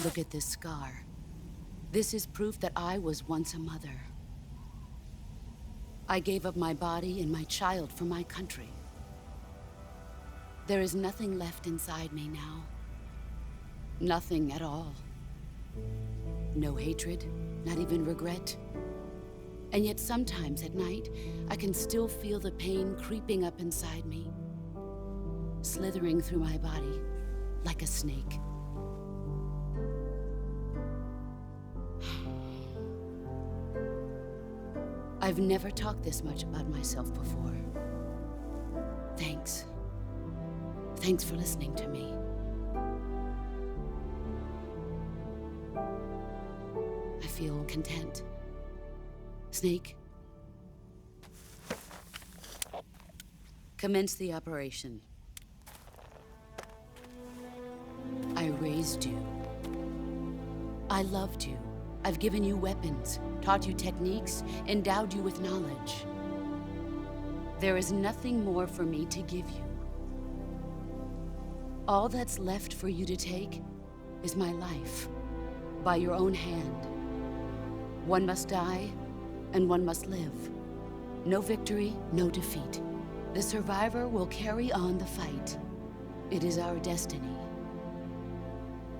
Look at this scar. This is proof that I was once a mother. I gave up my body and my child for my country. There is nothing left inside me now. Nothing at all. No hatred, not even regret. And yet sometimes at night, I can still feel the pain creeping up inside me, slithering through my body like a snake. I've never talked this much about myself before. Thanks. Thanks for listening to me. I feel content. Snake, commence the operation. I raised you. I loved you. I've given you weapons, taught you techniques, endowed you with knowledge. There is nothing more for me to give you. All that's left for you to take is my life, by your own hand. One must die, and one must live. No victory, no defeat. The survivor will carry on the fight. It is our destiny.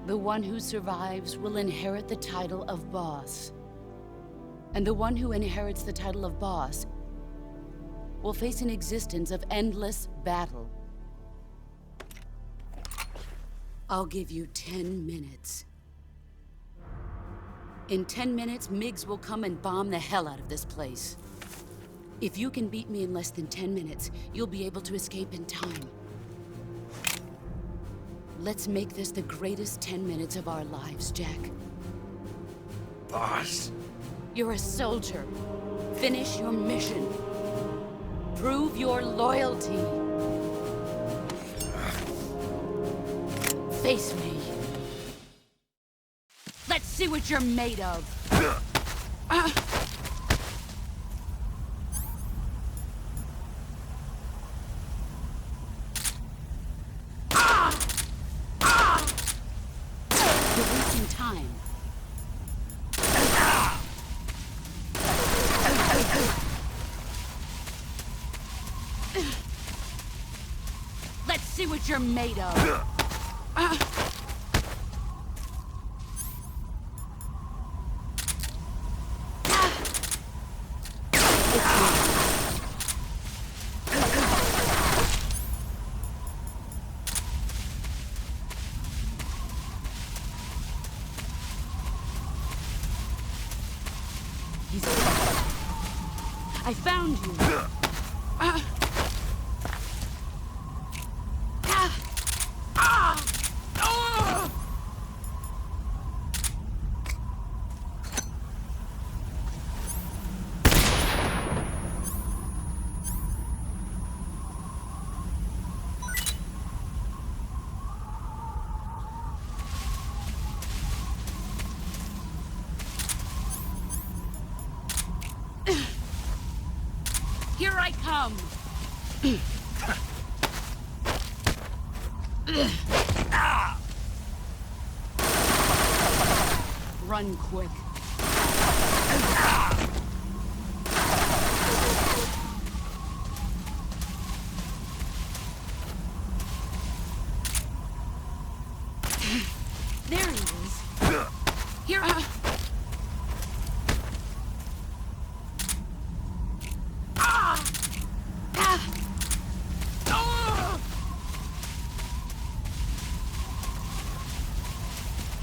The one who survives will inherit the title of boss. And the one who inherits the title of boss will face an existence of endless battle. I'll give you 10 minutes. In 10 minutes, MiGs will come and bomb the hell out of this place. If you can beat me in less than 10 minutes, you'll be able to escape in time. Let's make this the greatest 10 minutes of our lives, Jack. Boss? You're a soldier. Finish your mission. Prove your loyalty. Face me. Let's see what you're made of. You're wasting time. Let's see what you're made of. I found you. Here I come! Run quick. There he is. Here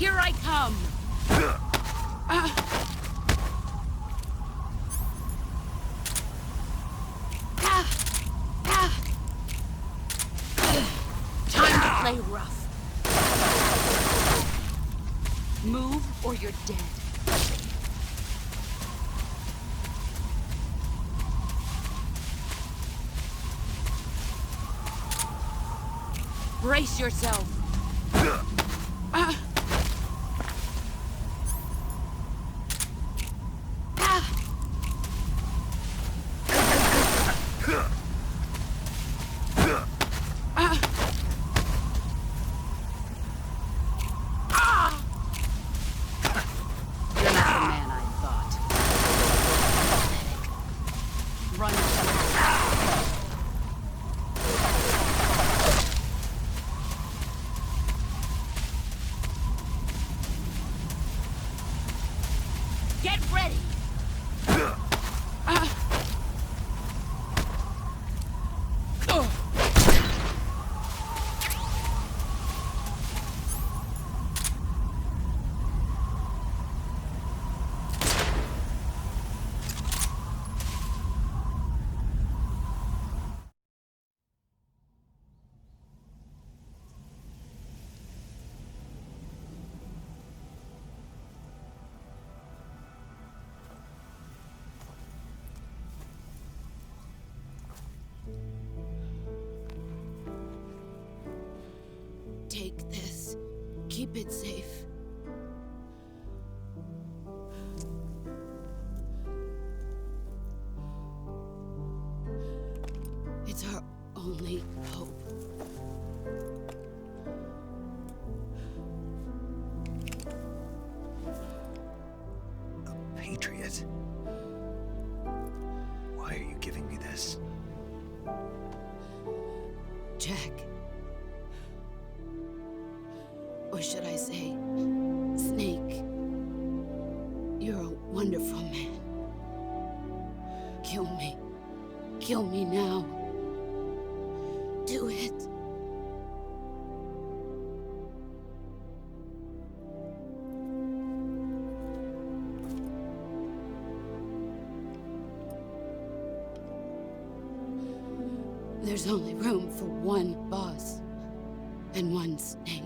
Here I come! Time to play rough. Move or you're dead. Brace yourself. run. Get ready! Take this. Keep it safe. It's our only hope. A patriot? Why are you giving me this? Jack. Or should I say, Snake? You're a wonderful man. Kill me. Kill me now. Do it. There's only room for one boss and one snake.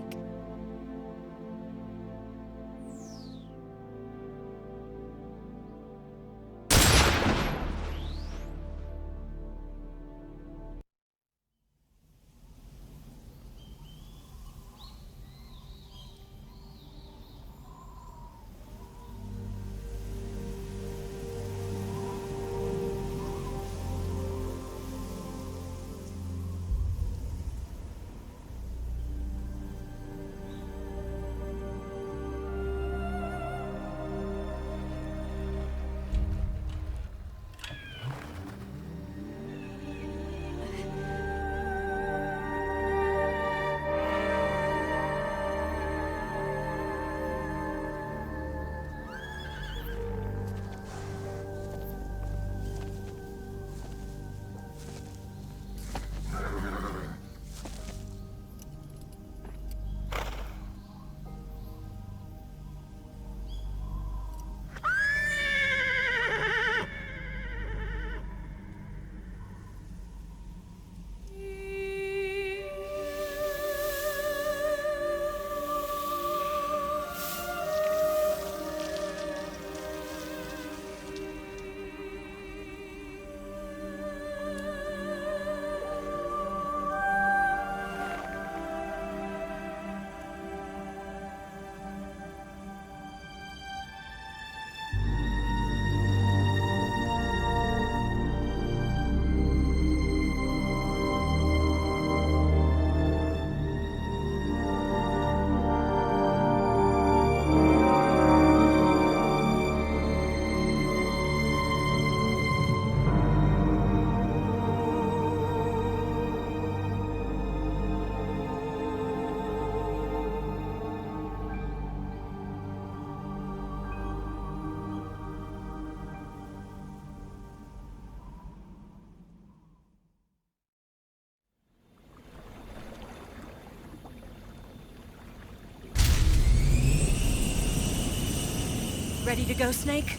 Ready to go, Snake?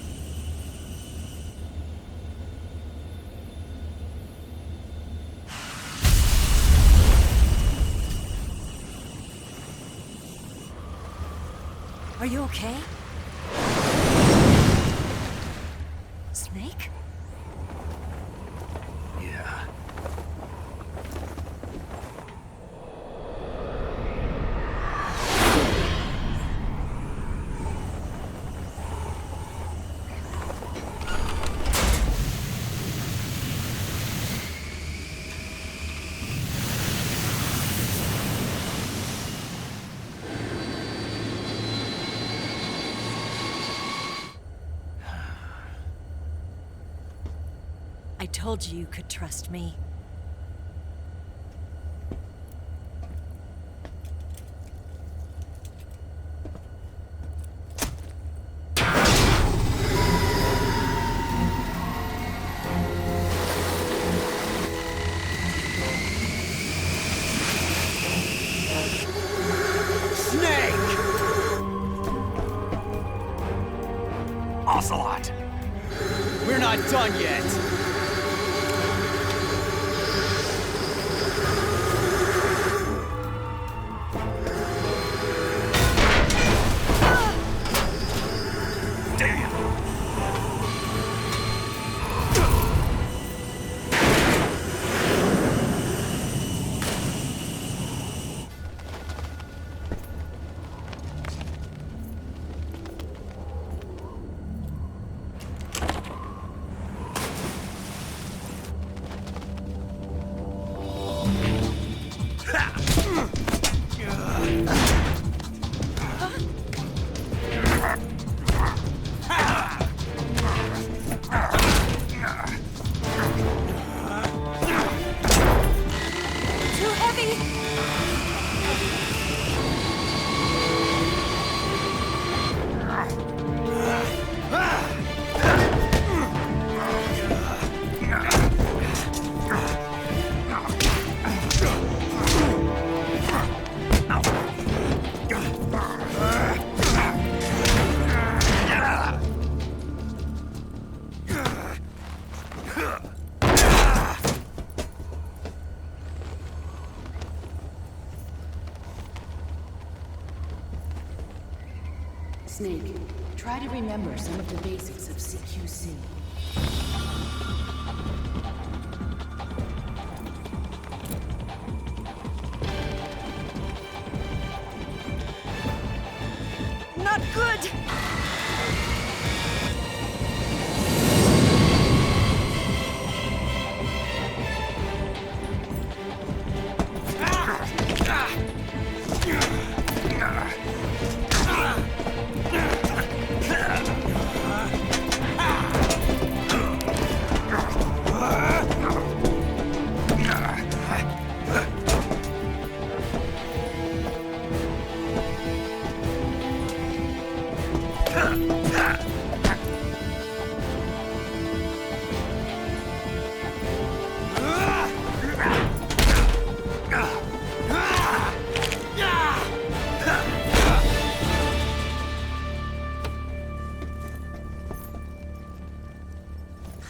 Are you okay? Snake? Yeah. told you you could trust me. Ocelot! We're not done yet! Damn! Snake, try to remember some of the basics of CQC. Not good!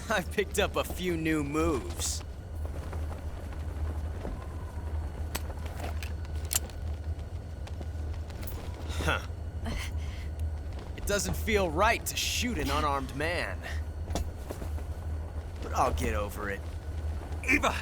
I've picked up a few new moves. Huh. It doesn't feel right to shoot an unarmed man. But I'll get over it. Eva!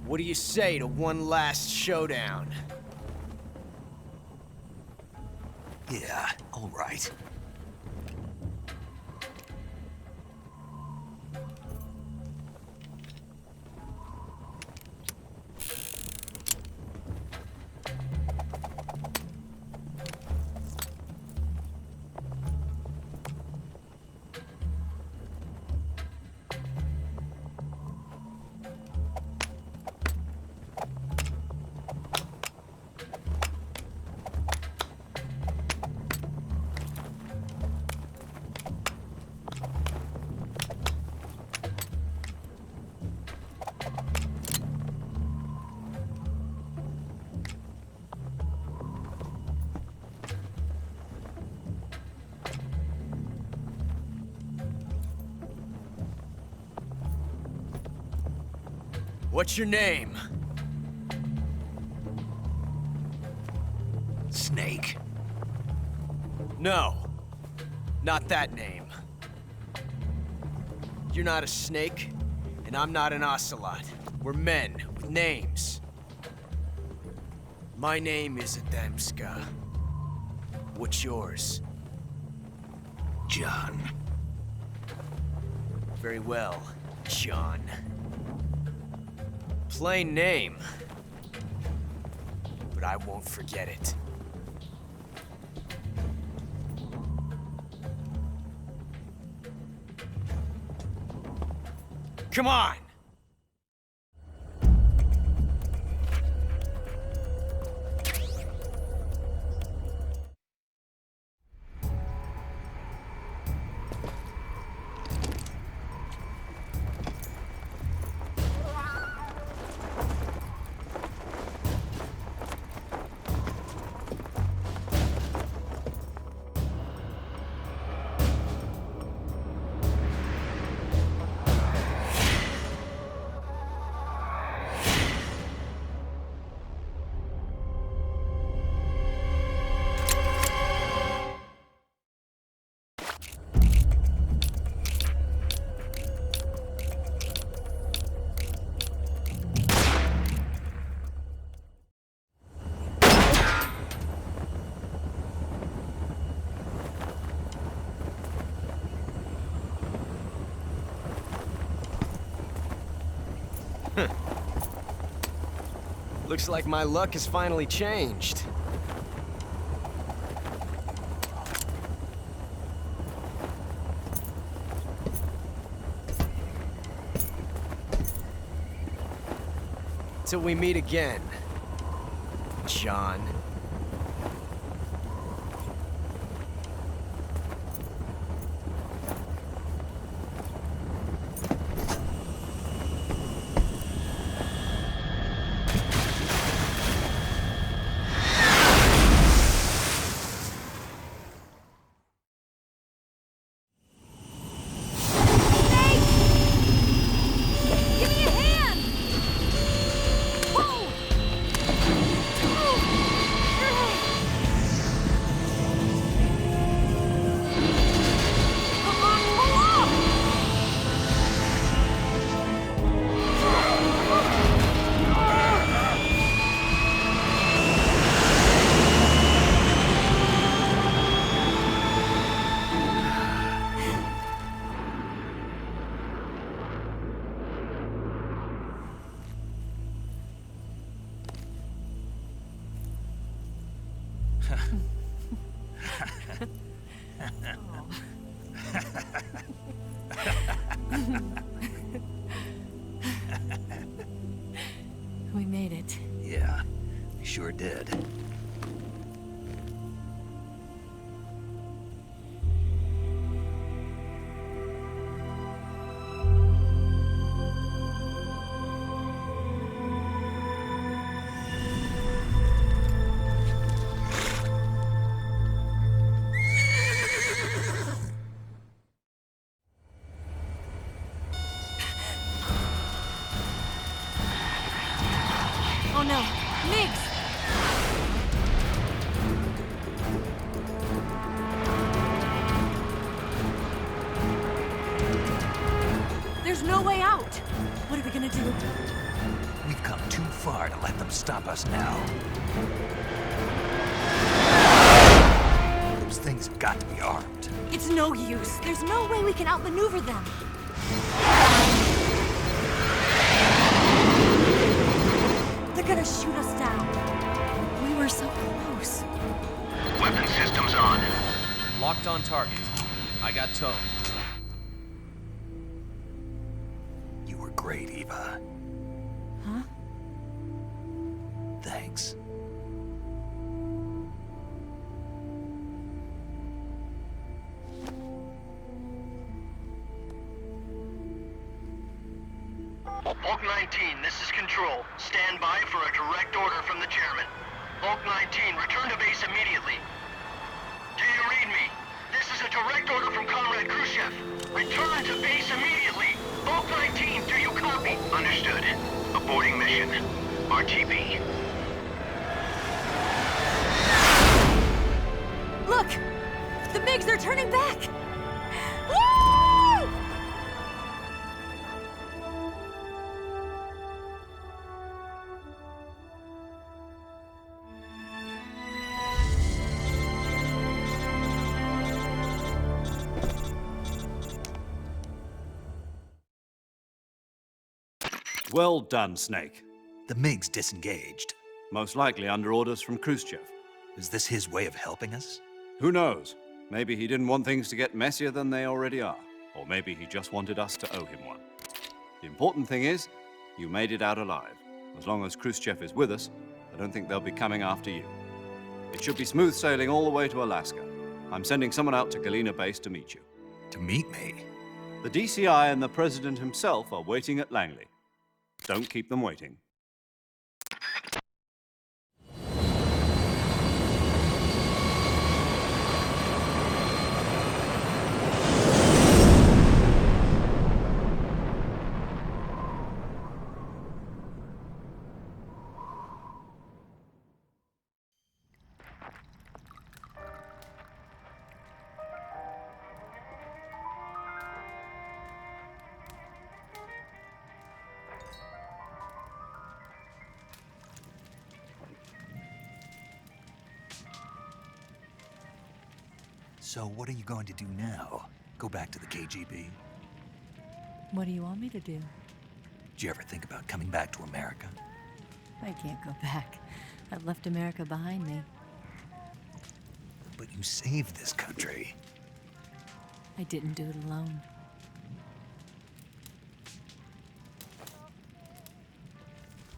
What do you say to one last showdown? Yeah, all right. What's your name? Snake. No, not that name. You're not a snake, and I'm not an ocelot. We're men with names. My name is Adamska. What's yours? John. Very well, John. Plain name. But I won't forget it. Come on! Looks like my luck has finally changed. Till we meet again, John. We made it. Yeah, we sure did. Oh no, Migs! There's no way out! What are we gonna do? We've come too far to let them stop us now. Those things have got to be armed. It's no use. There's no way we can outmaneuver them. They're gonna shoot us down. We were so close. Weapon systems on. Locked on target. I got towed. You were great, Eva. Huh? Thanks. Bulk 19, this is Control. Stand by for a direct order from the chairman. Bulk 19, return to base immediately. Do you read me? This is a direct order from Comrade Khrushchev. Return to base immediately. Bulk 19, do you copy? Understood. Aborting mission. RTB. Look! The MiGs are turning back! Woo! Well done, Snake. The MiG's disengaged. Most likely under orders from Khrushchev. Is this his way of helping us? Who knows? Maybe he didn't want things to get messier than they already are. Or maybe he just wanted us to owe him one. The important thing is, you made it out alive. As long as Khrushchev is with us, I don't think they'll be coming after you. It should be smooth sailing all the way to Alaska. I'm sending someone out to Galena Base to meet you. To meet me? The DCI and the President himself are waiting at Langley. Don't keep them waiting. So what are you going to do now? Go back to the KGB? What do you want me to do? Did you ever think about coming back to America? I can't go back. I've left America behind me. But you saved this country. I didn't do it alone.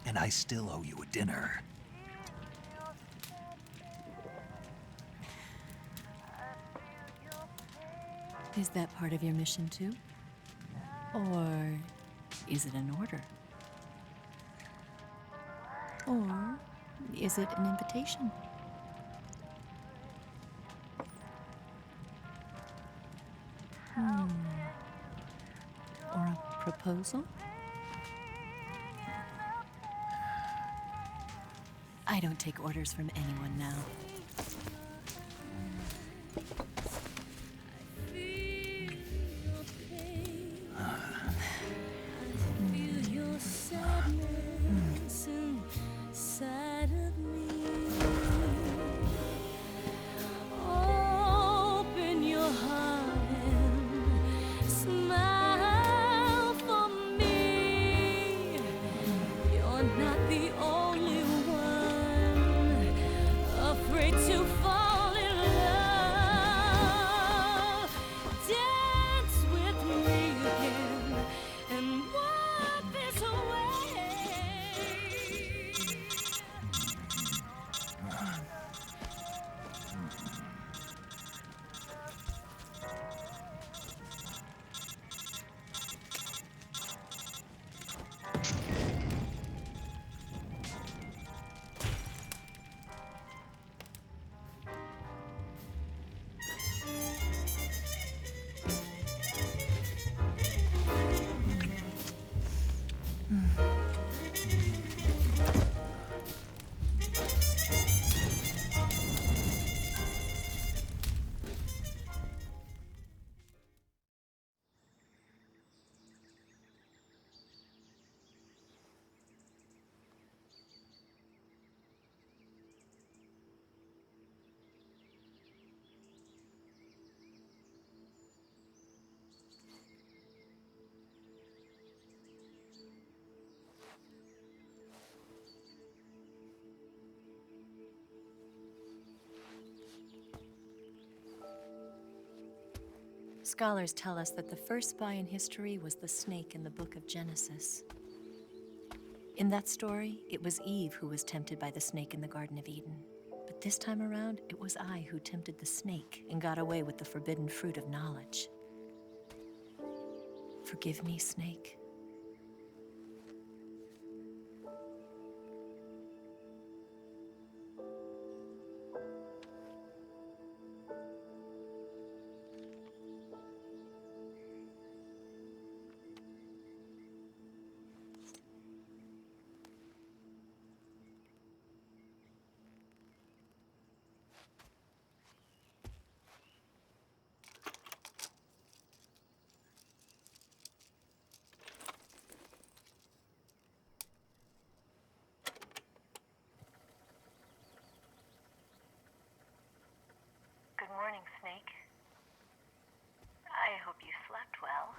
And I still owe you a dinner. Is that part of your mission too? Or is it an order? Or is it an invitation? Or a proposal? I don't take orders from anyone now. Scholars tell us that the first spy in history was the snake in the book of Genesis. In that story, it was Eve who was tempted by the snake in the Garden of Eden. But this time around, it was I who tempted the snake and got away with the forbidden fruit of knowledge. Forgive me, snake. Good morning, Snake. I hope you slept well.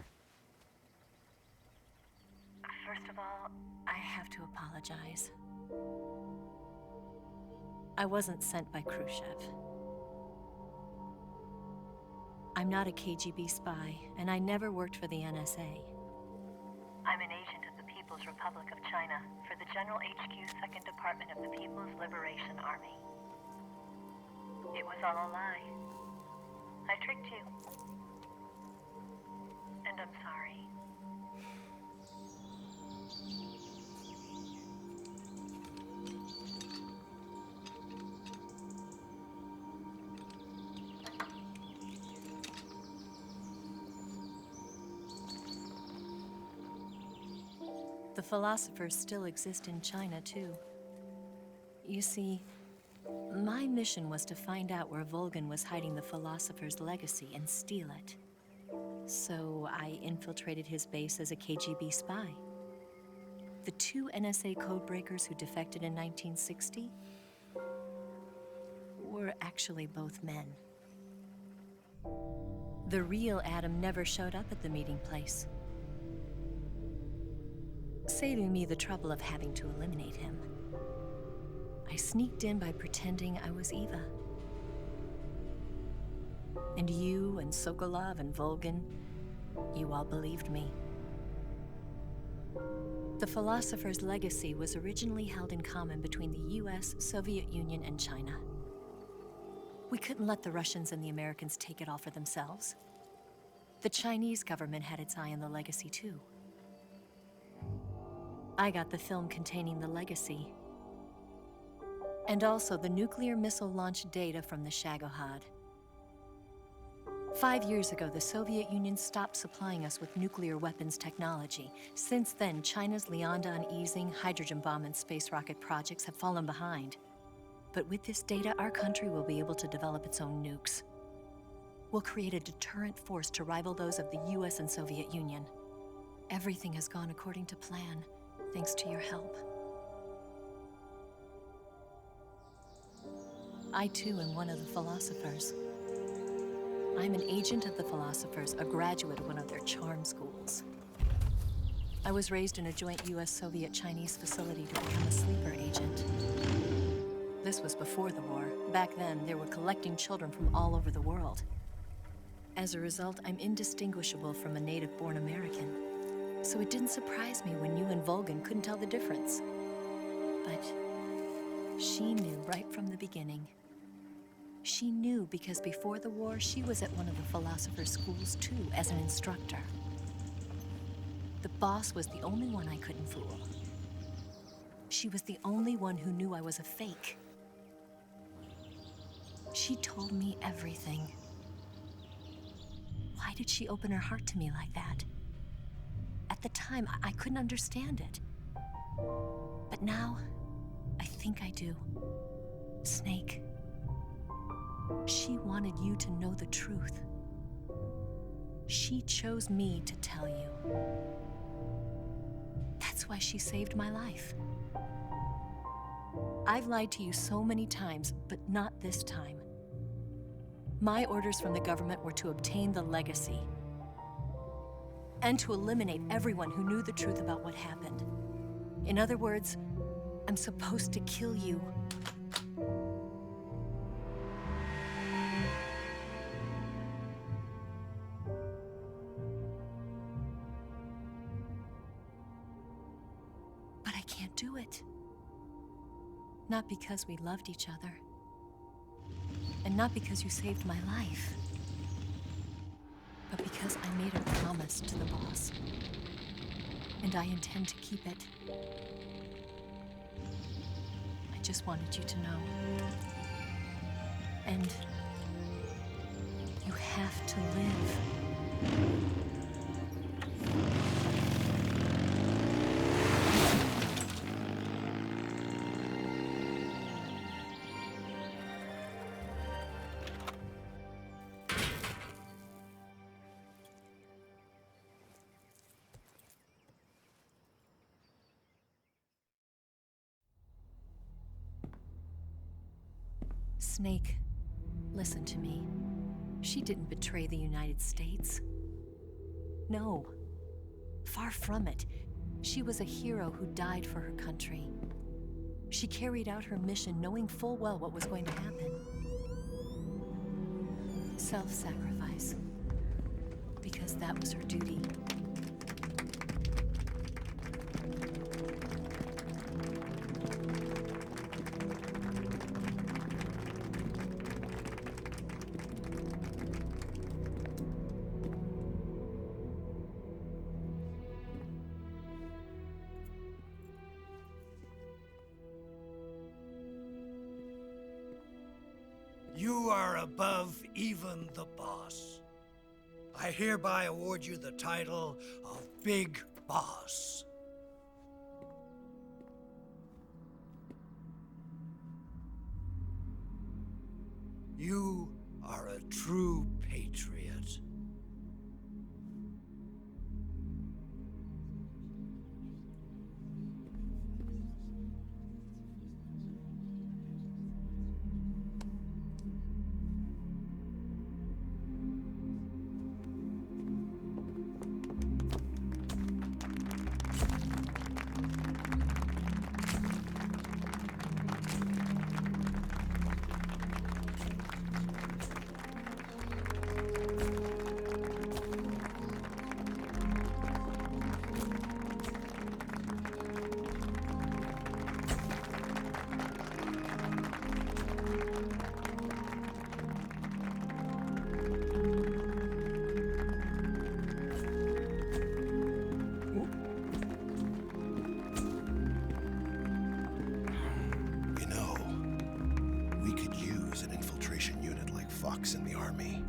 First First of all, I have to apologize. I wasn't sent by Khrushchev. I'm not a KGB spy, and I never worked for the NSA. I'm an agent of the People's Republic of China for the General HQ 2nd Department of the People's Liberation Army. It was all a lie. I tricked you. And I'm sorry. The philosophers still exist in China, too. You see, my mission was to find out where Volgin was hiding the philosopher's legacy and steal it. So I infiltrated his base as a KGB spy. The 2 NSA codebreakers who defected in 1960 were actually both men. The real Adam never showed up at the meeting place, saving me the trouble of having to eliminate him. I sneaked in by pretending I was Eva. And you and Sokolov and Volgin, you all believed me. The philosopher's legacy was originally held in common between the US, Soviet Union, and China. We couldn't let the Russians and the Americans take it all for themselves. The Chinese government had its eye on the legacy, too. I got the film containing the legacy, and also the nuclear missile launch data from the Shagohod. 5 years ago, the Soviet Union stopped supplying us with nuclear weapons technology. Since then, China's Liaodong easing, hydrogen bomb, and space rocket projects have fallen behind. But with this data, our country will be able to develop its own nukes. We'll create a deterrent force to rival those of the US and Soviet Union. Everything has gone according to plan, thanks to your help. I too am one of the philosophers. I'm an agent of the philosophers, a graduate of one of their charm schools. I was raised in a joint US-Soviet-Chinese facility to become a sleeper agent. This was before the war. Back then, they were collecting children from all over the world. As a result, I'm indistinguishable from a native-born American. So it didn't surprise me when you and Volgin couldn't tell the difference. But she knew right from the beginning. She knew because before the war, she was at one of the philosopher's schools too, as an instructor. The boss was the only one I couldn't fool. She was the only one who knew I was a fake. She told me everything. Why did she open her heart to me like that? At the time, I couldn't understand it. But now, I think I do. Snake. She wanted you to know the truth. She chose me to tell you. That's why she saved my life. I've lied to you so many times, but not this time. My orders from the government were to obtain the legacy and to eliminate everyone who knew the truth about what happened. In other words, I'm supposed to kill you. But I can't do it. Not because we loved each other. And not because you saved my life. But because I made a promise to the boss. And I intend to keep it. I just wanted you to know. And you have to live. Snake, listen to me. She didn't betray the United States. No, far from it. She was a hero who died for her country. She carried out her mission knowing full well what was going to happen. Self-sacrifice. Because that was her duty. You are above even the boss. I hereby award you the title of Big Boss. You are a true patriot. In the army.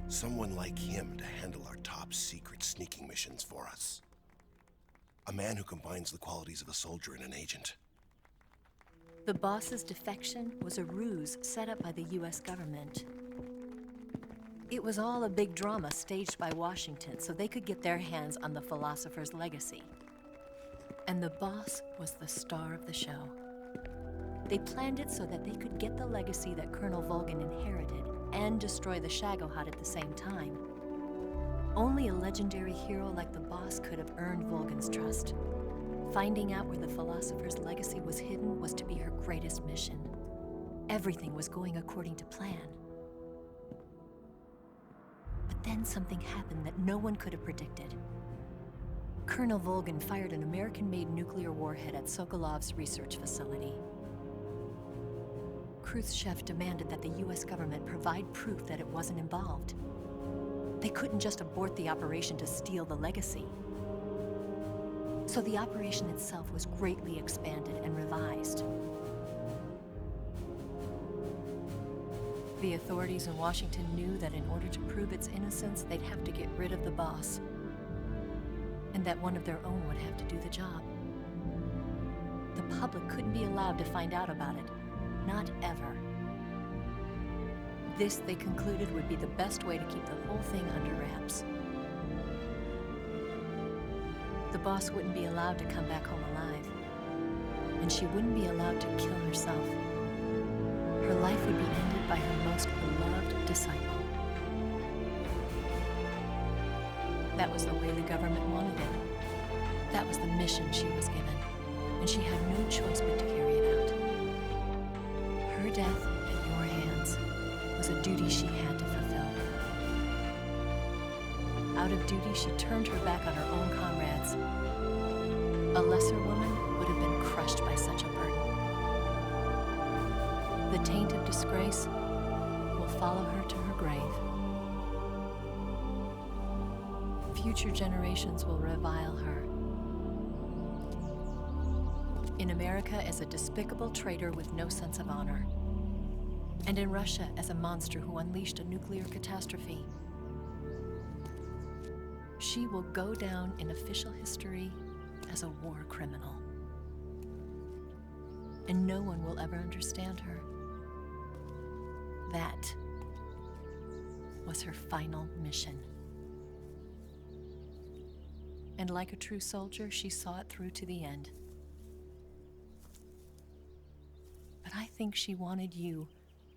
Someone like him to handle our top secret sneaking missions for us. A man who combines the qualities of a soldier and an agent. The boss's defection was a ruse set up by the US government. It was all a big drama staged by Washington so they could get their hands on the philosopher's legacy. And the boss was the star of the show. They planned it so that they could get the legacy that Colonel Volgin inherited and destroy the Shagohod at the same time. Only a legendary hero like the boss could have earned Volgin's trust. Finding out where the philosopher's legacy was hidden was to be her greatest mission. Everything was going according to plan. But then something happened that no one could have predicted. Colonel Volgin fired an American-made nuclear warhead at Sokolov's research facility. Khrushchev demanded that the US government provide proof that it wasn't involved. They couldn't just abort the operation to steal the legacy. So the operation itself was greatly expanded and revised. The authorities in Washington knew that in order to prove its innocence, they'd have to get rid of the boss, and that one of their own would have to do the job. The public couldn't be allowed to find out about it. Not ever. This, they concluded, would be the best way to keep the whole thing under wraps. The boss wouldn't be allowed to come back home alive, and she wouldn't be allowed to kill herself. Her life would be ended by her most beloved disciple. That was the way the government wanted it. That was the mission she was given, and she had no choice but to carry it out. Her death at your hands was a duty she had to fulfill. Out of duty, she turned her back on her own comrades. A lesser woman would have been crushed by such a burden. The taint of disgrace will follow her to her grave. Future generations will revile her. In America as a despicable traitor with no sense of honor. And in Russia as a monster who unleashed a nuclear catastrophe. She will go down in official history as a war criminal. And no one will ever understand her. That was her final mission. And like a true soldier, she saw it through to the end. But I think she wanted you,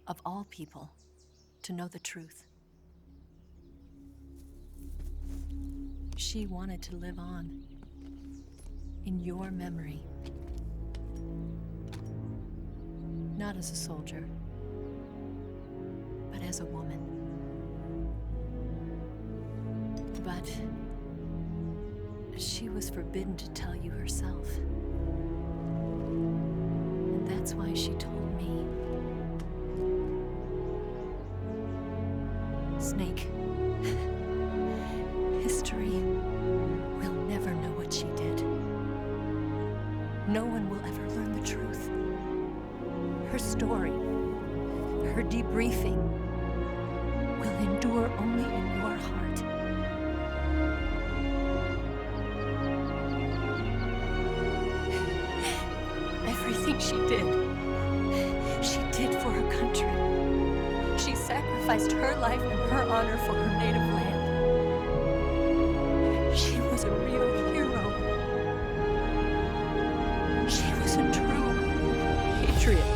of all people, to know the truth. She wanted to live on. in your memory. Not as a soldier, but as a woman. But she was forbidden to tell you herself. And that's why she told me. Snake, history will never know what she did. No one will ever learn the truth. Her story, her debriefing, will endure only in your heart. Everything she did for her country. She sacrificed her life and her honor for her native land. She was a real hero. She was a true patriot.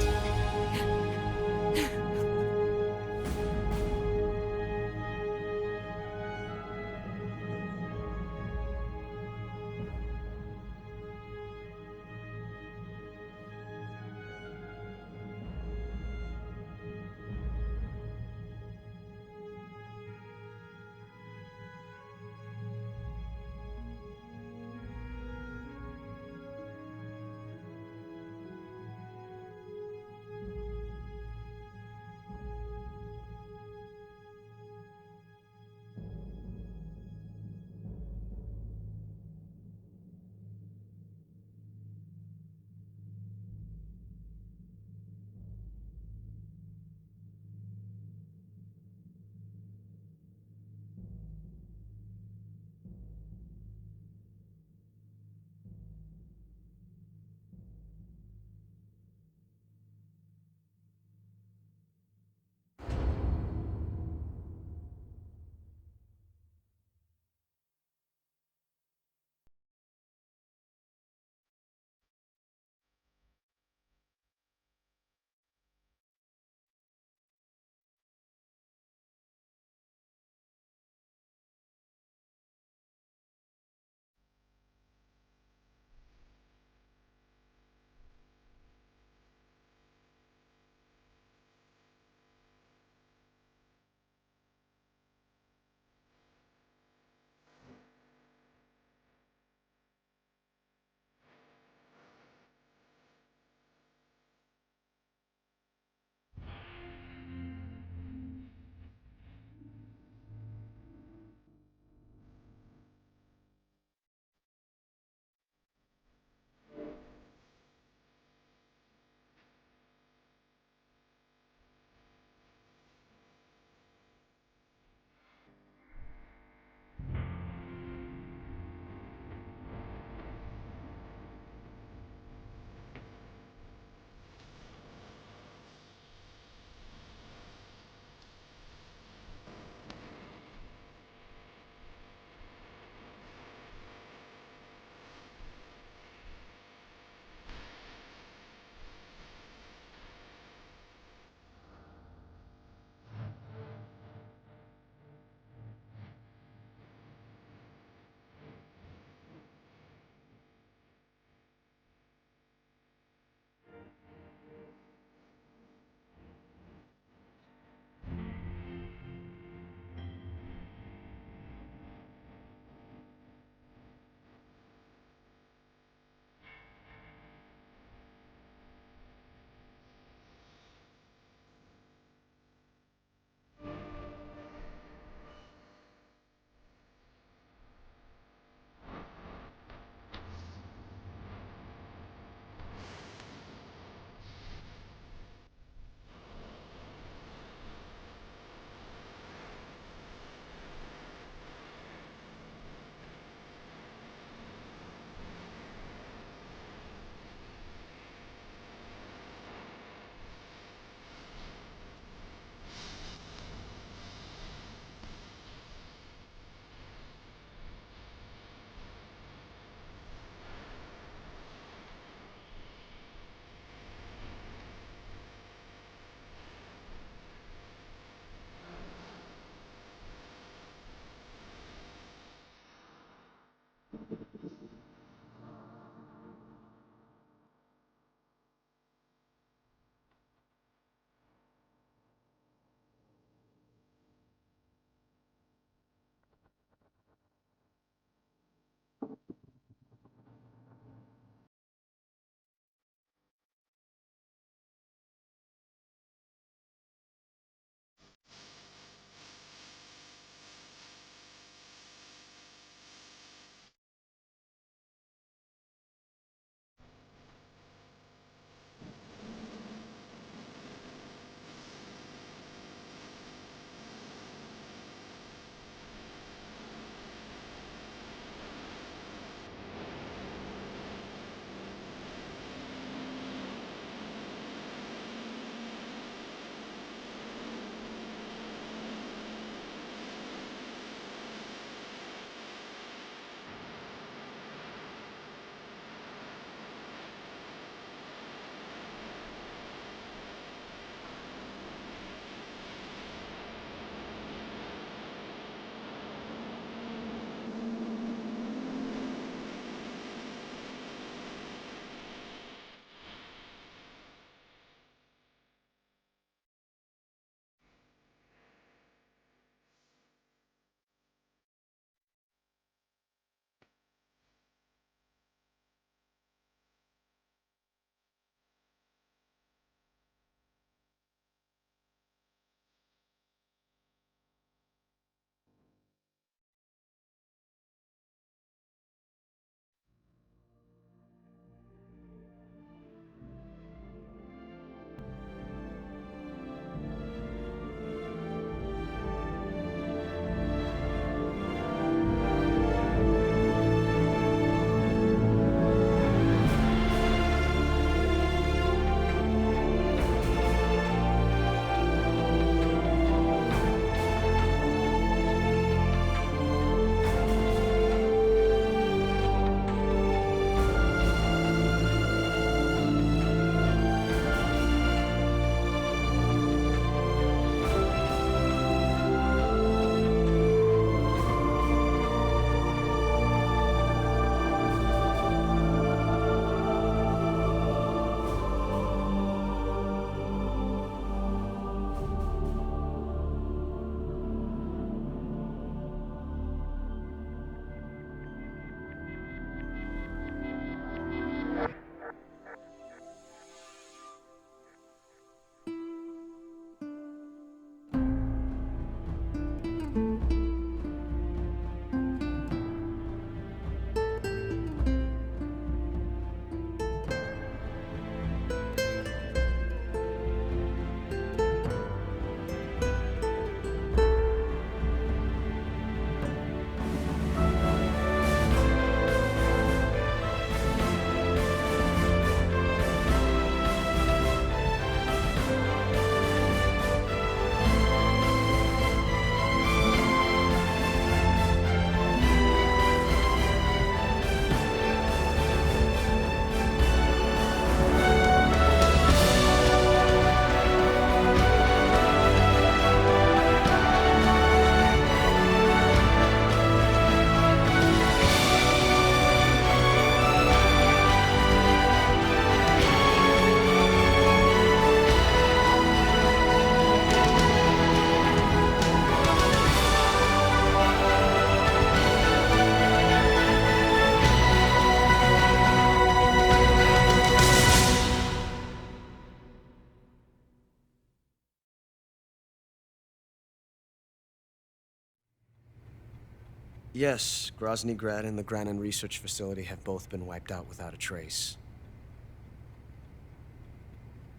Yes, Grozny Grad and the Granin Research Facility have both been wiped out without a trace.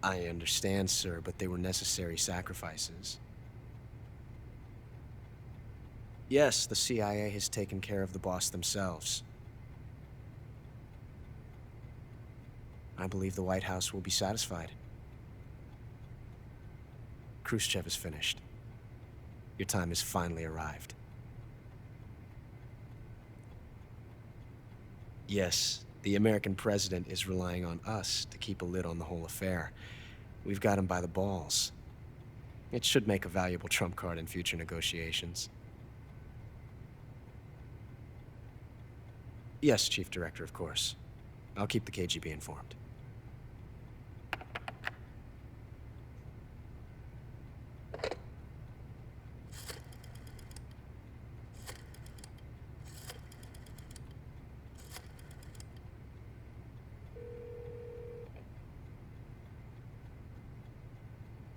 I understand, sir, but they were necessary sacrifices. Yes, the CIA has taken care of the boss themselves. I believe the White House will be satisfied. Khrushchev is finished. Your time has finally arrived. Yes, the American president is relying on us to keep a lid on the whole affair. We've got him by the balls. It should make a valuable trump card in future negotiations. Yes, Chief Director, of course. I'll keep the KGB informed.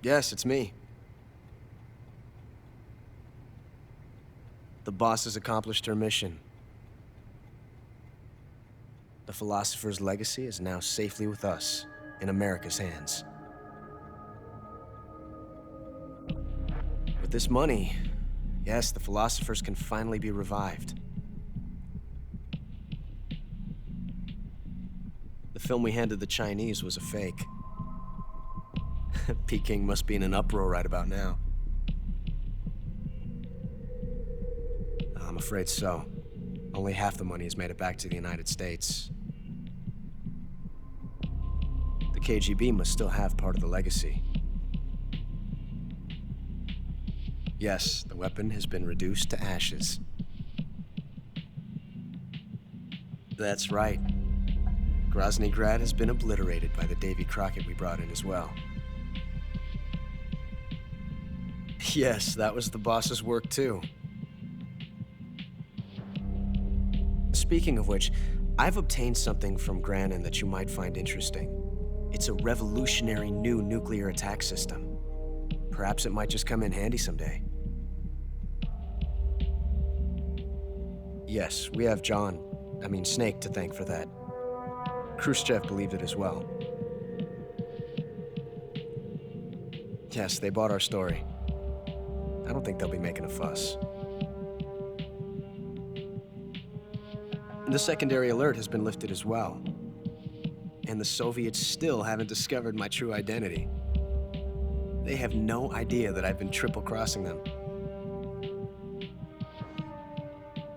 Yes, it's me. The boss has accomplished her mission. The philosopher's legacy is now safely with us, in America's hands. With this money, yes, the philosophers can finally be revived. The film we handed the Chinese was a fake. Peking must be in an uproar right about now. I'm afraid so. Only half the money has made it back to the United States. The KGB must still have part of the legacy. Yes, the weapon has been reduced to ashes. That's right. Grozny Grad has been obliterated by the Davy Crockett we brought in as well. Yes, that was the boss's work too. Speaking of which, I've obtained something from Granin that you might find interesting. It's a revolutionary new nuclear attack system. Perhaps it might just come in handy someday. Yes, we have Snake to thank for that. Khrushchev believed it as well. Yes, they bought our story. I don't think they'll be making a fuss. The secondary alert has been lifted as well. And the Soviets still haven't discovered my true identity. They have no idea that I've been triple-crossing them.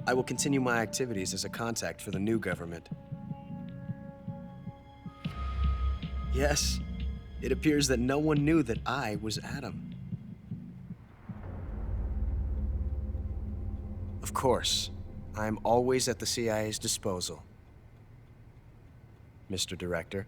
I will continue my activities as a contact for the new government. Yes, it appears that no one knew that I was Adam. Of course, I'm always at the CIA's disposal, Mr. Director.